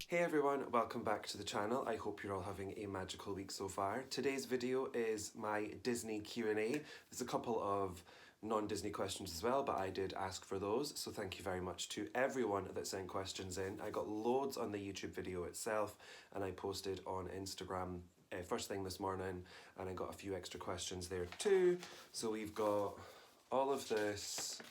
Hey everyone, welcome back to the channel. I hope you're all having a magical week so far. Today's video is my Disney Q&A. There's a couple of non-Disney questions as well, but I did ask for those, so thank you very much to everyone that sent questions in. I got loads on the YouTube video itself, and I posted on Instagram first thing this morning, and I got a few extra questions there too. So we've got all of this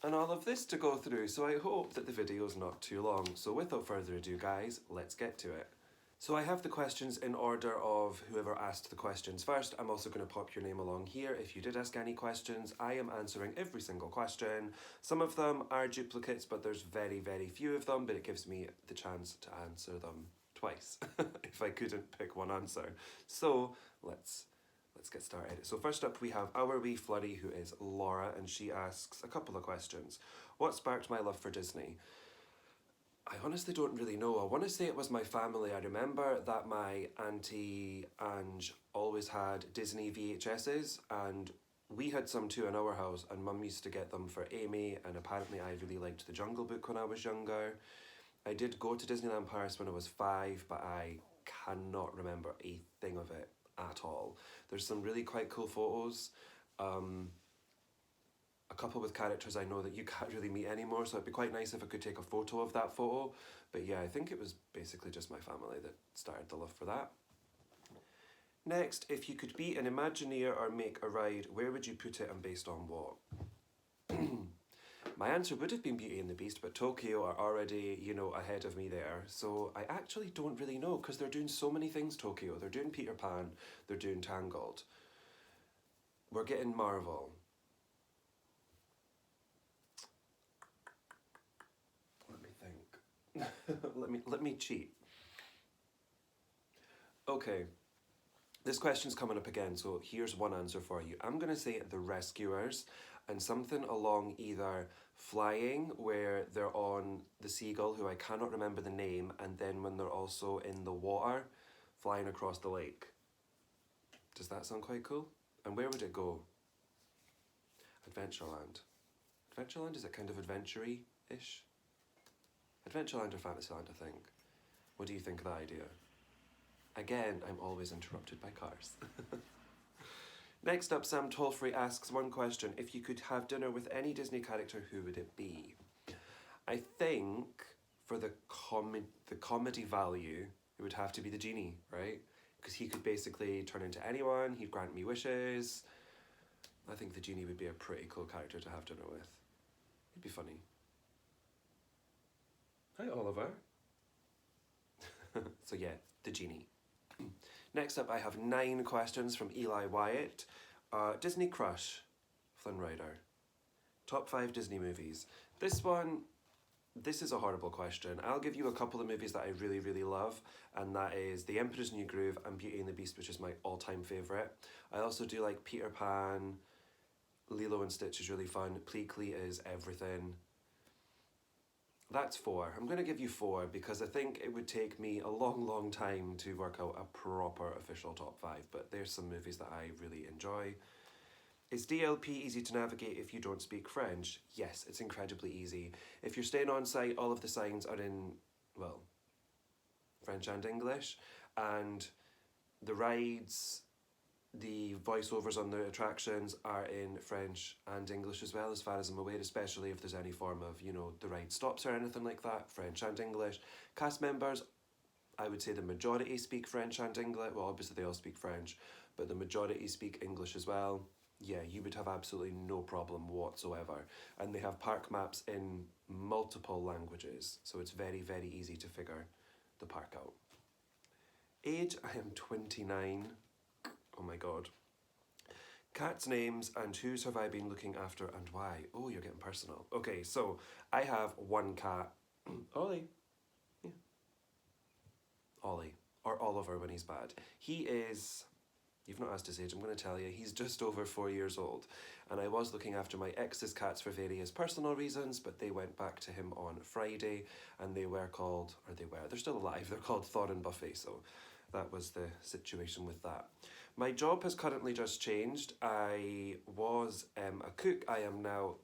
and all of this to go through, so I hope that the video is not too long. So without further ado guys, let's get to it. So I have the questions in order of whoever asked the questions first. I'm also going to pop your name along here if you did ask any questions. I am answering every single question. Some of them are duplicates, but there's very, very few of them, but it gives me the chance to answer them twice if I couldn't pick one answer. So let's get started. So first up we have our wee flurry, who is Laura, and she asks a couple of questions. What sparked my love for Disney? I honestly don't really know. I want to say it was my family. I remember that my auntie Ange always had Disney VHSs, and we had some too in our house, and Mum used to get them for Amy, and apparently I really liked The Jungle Book when I was younger. I did go to Disneyland Paris when I was 5, but I cannot remember a thing of it at all. There's some really quite cool photos. A couple with characters I know that you can't really meet anymore, so it'd be quite nice if I could take a photo of that photo. But yeah, I think it was basically just my family that started the love for that. Next, if you could be an Imagineer or make a ride, where would you put it and based on what? My answer would have been Beauty and the Beast, but Tokyo are already, ahead of me there. So I actually don't really know, because they're doing so many things, Tokyo. They're doing Peter Pan, they're doing Tangled. We're getting Marvel. Let me think. let me cheat. Okay. This question's coming up again, so here's one answer for you. I'm going to say The Rescuers, and something along either flying, where they're on the seagull, who I cannot remember the name, and then when they're also in the water, flying across the lake. Does that sound quite cool? And where would it go? Adventureland. Adventureland, is it kind of adventure-y-ish? Adventureland or Fantasyland, I think. What do you think of that idea? Again, I'm always interrupted by cars. Next up, Sam Tolfrey asks one question. If you could have dinner with any Disney character, who would it be? I think for the comedy value, it would have to be the genie, right? Because he could basically turn into anyone, he'd grant me wishes. I think the genie would be a pretty cool character to have dinner with. It'd be funny. Hi, Oliver. So yeah, the genie. Next up, I have 9 questions from Eli Wyatt. Disney crush, Flynn Rider. Top 5 Disney movies. This is a horrible question. I'll give you a couple of movies that I really, really love, and that is The Emperor's New Groove and Beauty and the Beast, which is my all-time favourite. I also do like Peter Pan, Lilo and Stitch is really fun, Pleakley is everything. That's 4. I'm going to give you 4 because I think it would take me a long, long time to work out a proper official top 5, but there's some movies that I really enjoy. Is DLP easy to navigate if you don't speak French? Yes, it's incredibly easy. If you're staying on site, all of the signs are in, well, French and English, and the rides, the voiceovers on the attractions are in French and English as well, as far as I'm aware, especially if there's any form of, the ride stops or anything like that, French and English. Cast members, I would say the majority speak French and English. Well, obviously they all speak French, but the majority speak English as well. Yeah, you would have absolutely no problem whatsoever. And they have park maps in multiple languages, so it's very, very easy to figure the park out. Age, I am 29. Oh my god. Cats' names and whose have I been looking after and why? Oh, you're getting personal. Okay, so I have one cat. Ollie. Yeah. Ollie. Or Oliver when he's bad. He is... You've not asked his age, I'm going to tell you. He's just over 4 years old. And I was looking after my ex's cats for various personal reasons, but they went back to him on Friday, and they're still alive. They're called Thor and Buffy, so that was the situation with that. My job has currently just changed. I was a cook. I am now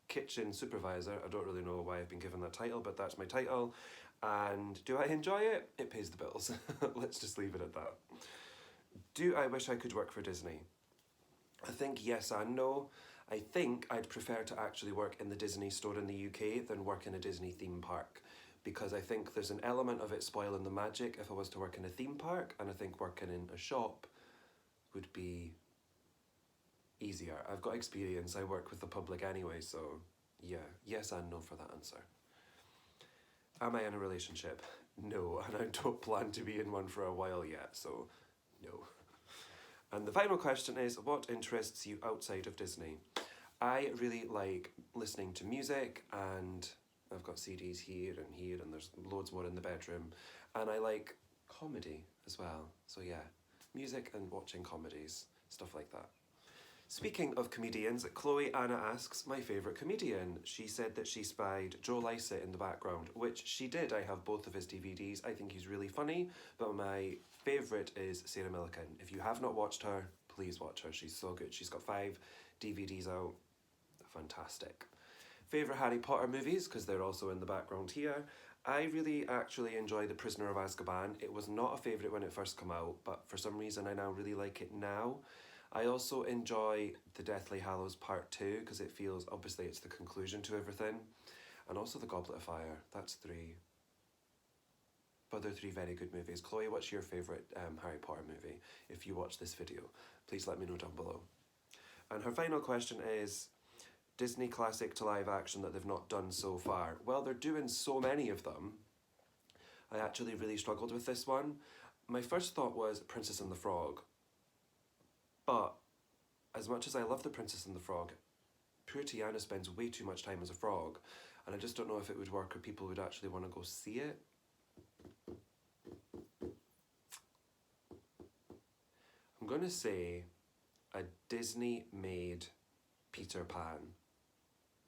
kitchen supervisor. I don't really know why I've been given that title, but that's my title. And do I enjoy it? It pays the bills. Let's just leave it at that. Do I wish I could work for Disney? I think yes and no. I think I'd prefer to actually work in the Disney store in the UK than work in a Disney theme park, because I think there's an element of it spoiling the magic if I was to work in a theme park, and I think working in a shop would be easier. I've got experience, I work with the public anyway, so yeah, yes and no for that answer. Am I in a relationship? No, and I don't plan to be in one for a while yet, so no. And the final question is, what interests you outside of Disney? I really like listening to music, and I've got CDs here, and there's loads more in the bedroom. And I like comedy as well. So yeah, music and watching comedies, stuff like that. Speaking of comedians, Chloe Anna asks, my favourite comedian. She said that she spied Joe Lycett in the background, which she did. I have both of his DVDs. I think he's really funny, but my favourite is Sarah Millican. If you have not watched her, please watch her. She's so good. She's got 5 DVDs out. Fantastic. Favourite Harry Potter movies, because they're also in the background here. I really actually enjoy The Prisoner of Azkaban. It was not a favourite when it first came out, but for some reason I now really like it now. I also enjoy The Deathly Hallows Part 2 because it feels, obviously it's the conclusion to everything. And also The Goblet of Fire, that's 3. But they're 3 very good movies. Chloe, what's your favourite Harry Potter movie? If you watch this video, please let me know down below. And her final question is, Disney classic to live action that they've not done so far. Well, they're doing so many of them. I actually really struggled with this one. My first thought was Princess and the Frog. But as much as I love The Princess and the Frog, poor Tiana spends way too much time as a frog, and I just don't know if it would work or people would actually want to go see it. I'm going to say a Disney-made Peter Pan,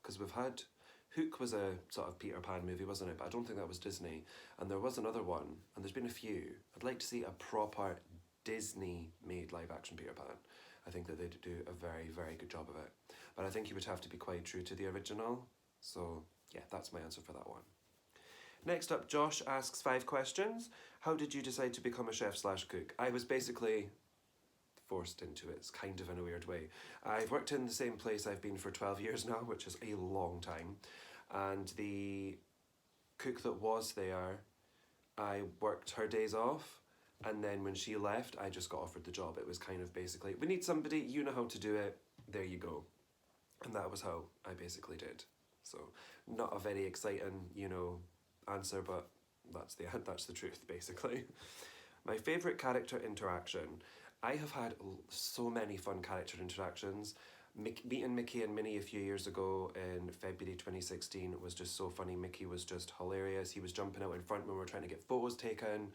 because we've had... Hook was a sort of Peter Pan movie, wasn't it? But I don't think that was Disney. And there was another one, and there's been a few. I'd like to see a proper Disney-made live-action Peter Pan. I think that they'd do a very, very good job of it. But I think you would have to be quite true to the original. So, yeah, that's my answer for that one. Next up, Josh asks 5 questions. How did you decide to become a chef/cook? I was basically forced into it, it's kind of in a weird way. I've worked in the same place I've been for 12 years now, which is a long time. And the cook that was there, I worked her days off. And then when she left, I just got offered the job. It was kind of basically, we need somebody, you know how to do it, there you go. And that was how I basically did. So, not a very exciting, answer, but that's the truth, basically. My favourite character interaction. I have had so many fun character interactions. Meeting Mickey and Minnie a few years ago in February 2016 was just so funny. Mickey was just hilarious. He was jumping out in front when we were trying to get photos taken.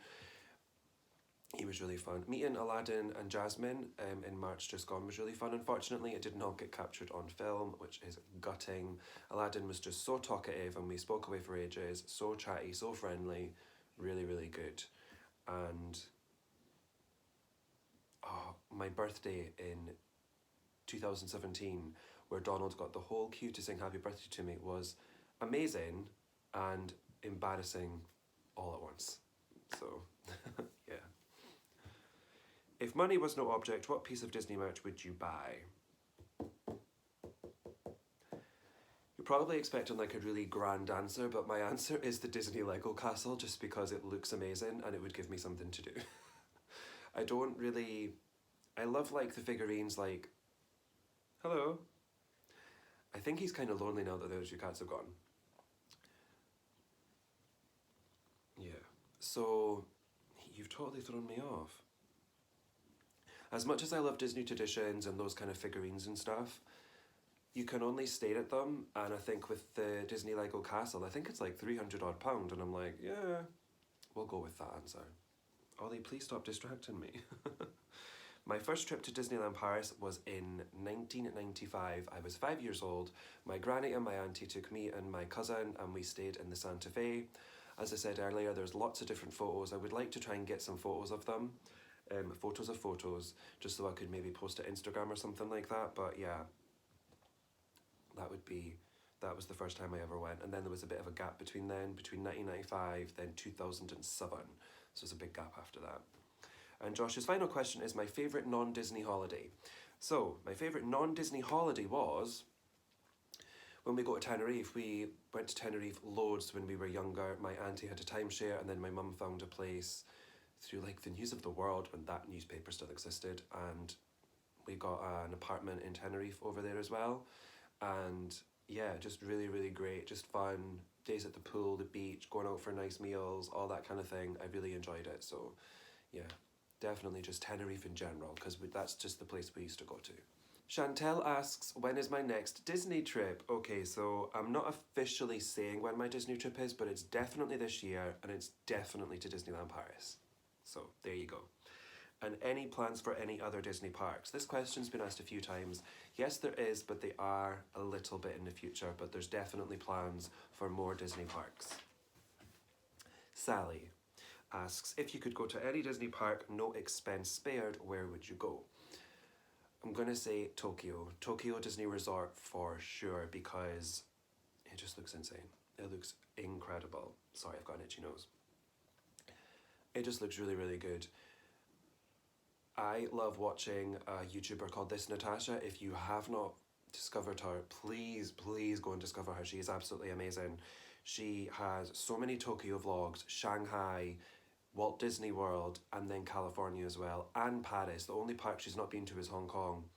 He was really fun. Meeting Aladdin and Jasmine in March just gone was really fun. Unfortunately, it did not get captured on film, which is gutting. Aladdin was just so talkative and we spoke away for ages. So chatty, so friendly. Really, really good. And my birthday in 2017, where Donald got the whole queue to sing happy birthday to me, was amazing and embarrassing all at once. So, yeah. If money was no object, what piece of Disney merch would you buy? You're probably expecting like a really grand answer, but my answer is the Disney Lego castle, just because it looks amazing and it would give me something to do. I love like the figurines, like, hello. I think he's kind of lonely now that those 2 cats have gone. Yeah, so you've totally thrown me off. As much as I love Disney traditions and those kind of figurines and stuff, you can only stare at them, and I think with the Disney Lego castle, I think it's like £300 odd, and I'm like, yeah, we'll go with that answer. Ollie, please stop distracting me. My first trip to Disneyland Paris was in 1995. I was 5 years old. My granny and my auntie took me and my cousin and we stayed in the Santa Fe. As I said earlier, there's lots of different photos. I would like to try and get some photos of them. Photos of photos, just so I could maybe post to Instagram or something like that. But yeah, that would be That was the first time I ever went. And then there was a bit of a gap between 1995, then 2007. So it's a big gap after that. And Josh's final question is my favourite non-Disney holiday. So, my favourite non-Disney holiday was when we go to Tenerife. We went to Tenerife loads when we were younger. My auntie had a timeshare, and then my mum found a place through like the News of the World when that newspaper still existed, and we got an apartment in Tenerife over there as well. And yeah, just really, really great, just fun, days at the pool, the beach, going out for nice meals, all that kind of thing. I really enjoyed it. So yeah, definitely just Tenerife in general, because that's just the place we used to go to. Chantel asks, when is my next Disney trip? Okay, so I'm not officially saying when my Disney trip is, but it's definitely this year, and it's definitely to Disneyland Paris. So there you go. And any plans for any other Disney parks? This question's been asked a few times. Yes, there is, but they are a little bit in the future, but there's definitely plans for more Disney parks. Sally asks, if you could go to any Disney park, no expense spared, where would you go? I'm going to say Tokyo. Tokyo Disney Resort for sure, because it just looks insane. It looks incredible. Sorry, I've got an itchy nose. It just looks really, really good. I love watching a YouTuber called This Natasha. If you have not discovered her, please, please go and discover her. She is absolutely amazing. She has so many Tokyo vlogs, Shanghai, Walt Disney World, and then California as well, and Paris. The only park she's not been to is Hong Kong.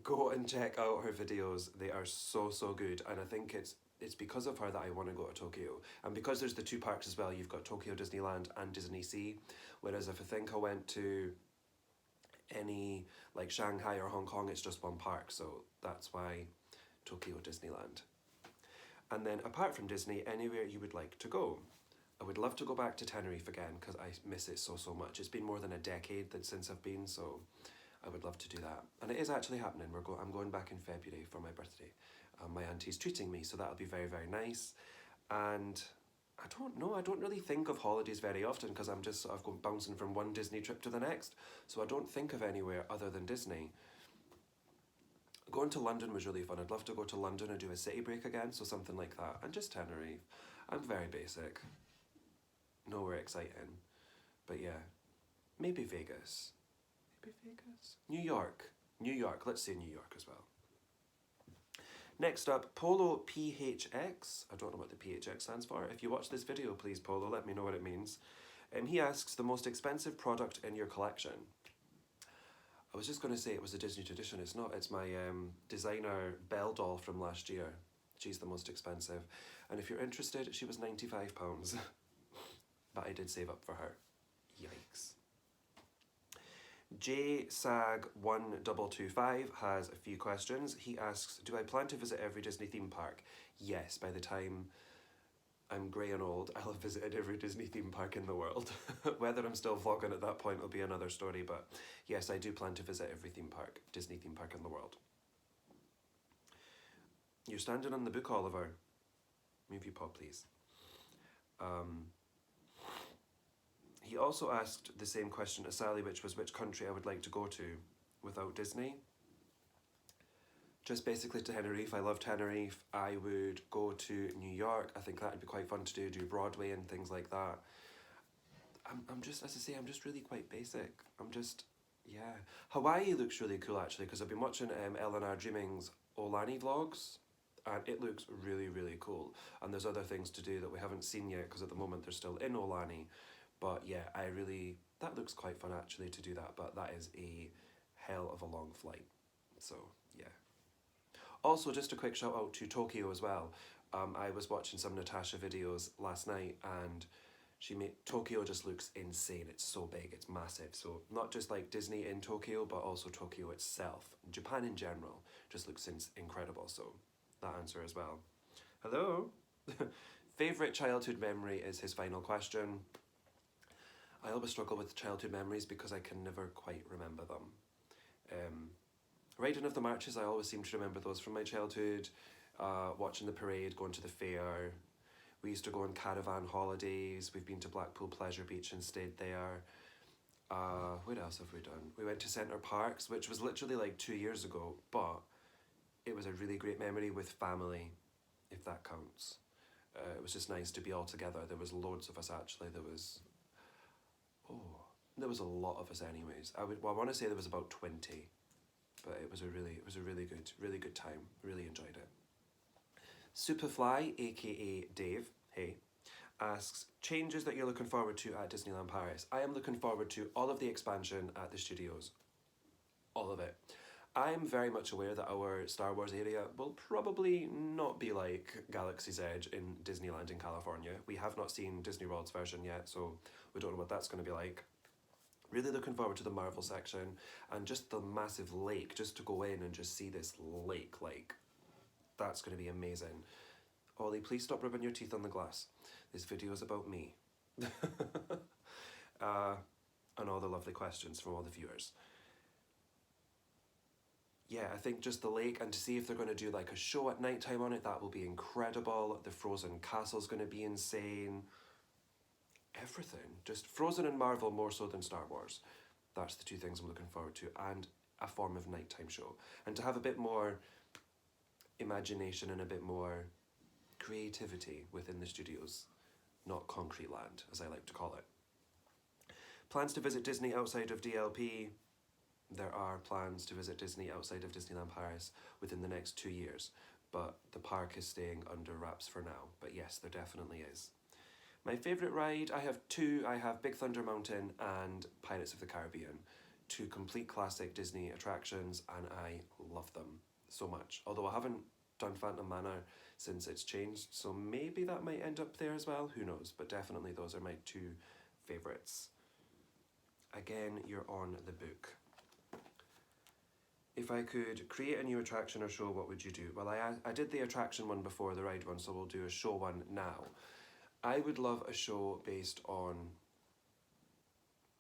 Go and check out her videos. They are so, so good. And I think it's because of her that I want to go to Tokyo. And because there's the two parks as well, you've got Tokyo Disneyland and Disney Sea. Whereas if I think I went to any, like Shanghai or Hong Kong, it's just one park. So that's why Tokyo Disneyland. And then apart from Disney, anywhere you would like to go? I would love to go back to Tenerife again, because I miss it so, so much. It's been more than a decade since I've been, so I would love to do that. And it is actually happening. I'm going back in February for my birthday. My auntie's treating me, so that'll be very, very nice. And I don't know, I don't really think of holidays very often, because I'm just sort of going bouncing from one Disney trip to the next. So I don't think of anywhere other than Disney. Going to London was really fun. I'd love to go to London and do a city break again, so something like that. And just Tenerife. I'm very basic. Nowhere exciting. But yeah, maybe Vegas. Maybe Vegas? New York. New York. Let's say New York as well. Next up, Polo PHX. I don't know what the PHX stands for. If you watch this video, please, Polo, let me know what it means. He asks, the most expensive product in your collection. I was just going to say it was a Disney tradition. It's not. It's my designer Belle doll from last year. She's the most expensive. And if you're interested, she was £95. But I did save up for her. Yikes. JSAG1225 has a few questions. He asks, do I plan to visit every Disney theme park? Yes, by the time I'm grey and old, I'll have visited every Disney theme park in the world. Whether I'm still vlogging at that point will be another story, but yes, I do plan to visit every Disney theme park in the world. You're standing on the book, Oliver. Move your paw, please. He also asked the same question as Sally, which was which country I would like to go to without Disney. Just basically to Tenerife. I love Tenerife. I would go to New York. I think that would be quite fun to do Broadway and things like that. I'm just, as I say, I'm just really quite basic. Yeah. Hawaii looks really cool actually, because I've been watching Eleanor Dreaming's Olani vlogs, and it looks really, really cool. And there's other things to do that we haven't seen yet, because at the moment they're still in Olani. But yeah, that looks quite fun actually to do that, but that is a hell of a long flight. So yeah. Also, just a quick shout out to Tokyo as well. I was watching some Natasha videos last night, and Tokyo just looks insane. It's so big, it's massive. So not just like Disney in Tokyo, but also Tokyo itself. Japan in general just looks incredible. So that answer as well. Hello. Favourite childhood memory is his final question. I always struggle with childhood memories because I can never quite remember them. Riding of the marches, I always seem to remember those from my childhood. Watching the parade, going to the fair. We used to go on caravan holidays. We've been to Blackpool Pleasure Beach and stayed there. Where else have we done? We went to Centre Parks, which was literally like 2 years ago, but it was a really great memory with family, if that counts. It was just nice to be all together. There was loads of us actually. There was a lot of us anyways. I want to say there was about 20, but it was a really good time. Really enjoyed it. Superfly, aka Dave, hey, asks, changes that you're looking forward to at Disneyland Paris. I am looking forward to all of the expansion at the studios. All of it. I'm very much aware that our Star Wars area will probably not be like Galaxy's Edge in Disneyland in California. We have not seen Disney World's version yet, so we don't know what that's going to be like. Really looking forward to the Marvel section and just the massive lake, just to go in and just see this lake, like, that's going to be amazing. Ollie, please stop rubbing your teeth on the glass. This video is about me. And all the lovely questions from all the viewers. Yeah, I think just the lake, and to see if they're going to do like a show at night time on it, that will be incredible. The Frozen Castle's going to be insane. Everything. Just Frozen and Marvel more so than Star Wars. That's the two things I'm looking forward to. And a form of nighttime show. And to have a bit more imagination and a bit more creativity within the studios. Not concrete land, as I like to call it. Plans to visit Disney outside of DLP. There are plans to visit Disney outside of Disneyland Paris within the next 2 years, but the park is staying under wraps for now. But yes, there definitely is. My favourite ride, I have two. I have Big Thunder Mountain and Pirates of the Caribbean. Two complete classic Disney attractions, and I love them so much. Although I haven't done Phantom Manor since it's changed, so maybe that might end up there as well, who knows, but definitely those are my two favourites. Again, you're on the book. If I could create a new attraction or show, what would you do? Well, I did the attraction one before, the ride one, so we'll do a show one now. I would love a show based on,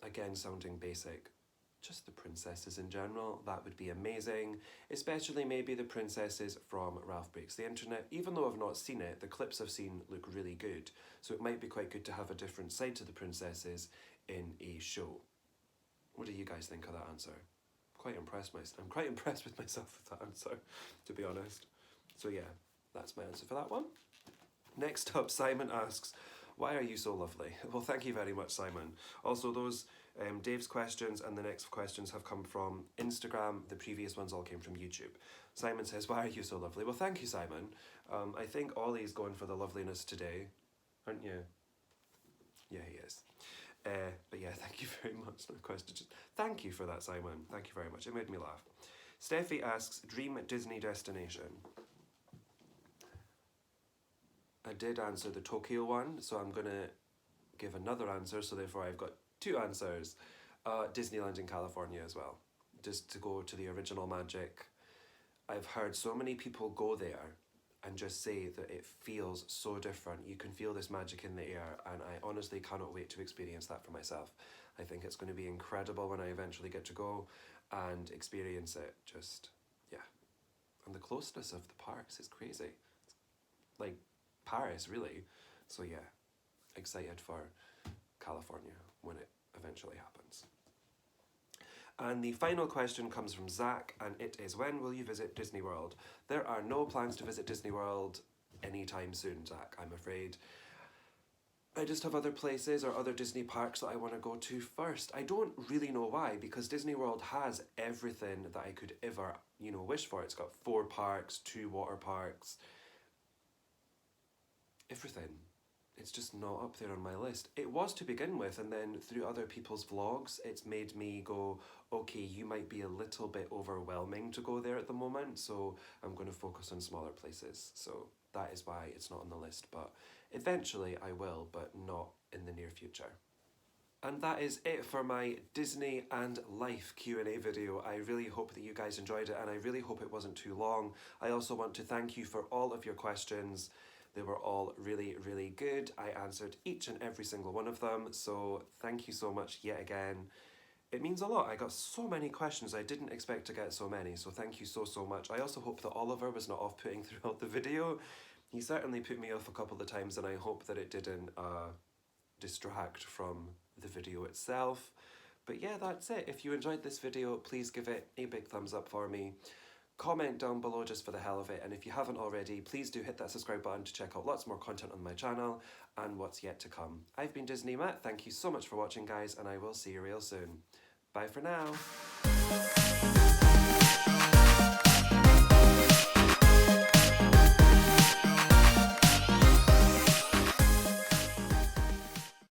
again sounding basic, just the princesses in general. That would be amazing, especially maybe the princesses from Ralph Breaks the Internet. Even though I've not seen it, the clips I've seen look really good, so it might be quite good to have a different side to the princesses in a show. What do you guys think of that answer? I'm quite impressed with myself with that answer, to be honest. So yeah, that's my answer for that one. Next up, Simon asks, why are you so lovely? Well, thank you very much, Simon. Also, those Dave's questions and the next questions have come from Instagram. The previous ones all came from YouTube. Simon says, why are you so lovely? Well, thank you, Simon. I think Ollie's going for the loveliness today, aren't you? Yeah, he is. But yeah, thank you very much. No question. Thank you for that, Simon. Thank you very much. It made me laugh. Steffi asks, dream Disney destination. I did answer the Tokyo one, so I'm going to give another answer, so therefore I've got two answers. Disneyland in California as well. Just to go to the original magic. I've heard so many people go there and just say that it feels so different. You can feel this magic in the air, and I honestly cannot wait to experience that for myself. I think it's going to be incredible when I eventually get to go and experience it. Just, yeah. And the closeness of the parks is crazy. Like Paris, really. So yeah, excited for California when it eventually happens. And the final question comes from Zach, and it is, when will you visit Disney World? There are no plans to visit Disney World anytime soon, Zach, I'm afraid. I just have other places or other Disney parks that I want to go to first. I don't really know why, because Disney World has everything that I could ever, wish for. It's got 4 parks, 2 water parks, everything. It's just not up there on my list. It was to begin with, and then through other people's vlogs, it's made me go, okay, you might be a little bit overwhelming to go there at the moment, so I'm going to focus on smaller places. So that is why it's not on the list, but eventually I will, but not in the near future. And that is it for my Disney and life Q&A video. I really hope that you guys enjoyed it, and I really hope it wasn't too long. I also want to thank you for all of your questions. They were all really, really good. I answered each and every single one of them, so thank you so much yet again. It means a lot. I got so many questions. I didn't expect to get so many, so thank you so, so much. I also hope that Oliver was not off-putting throughout the video. He certainly put me off a couple of times, and I hope that it didn't distract from the video itself. But yeah, that's it. If you enjoyed this video, please give it a big thumbs up for me. comment down below just for the hell of it, and if you haven't already, please do hit that subscribe button to check out lots more content on my channel and what's yet to come. I've been Disney Matt, thank you so much for watching guys, and I will see you real soon. Bye for now.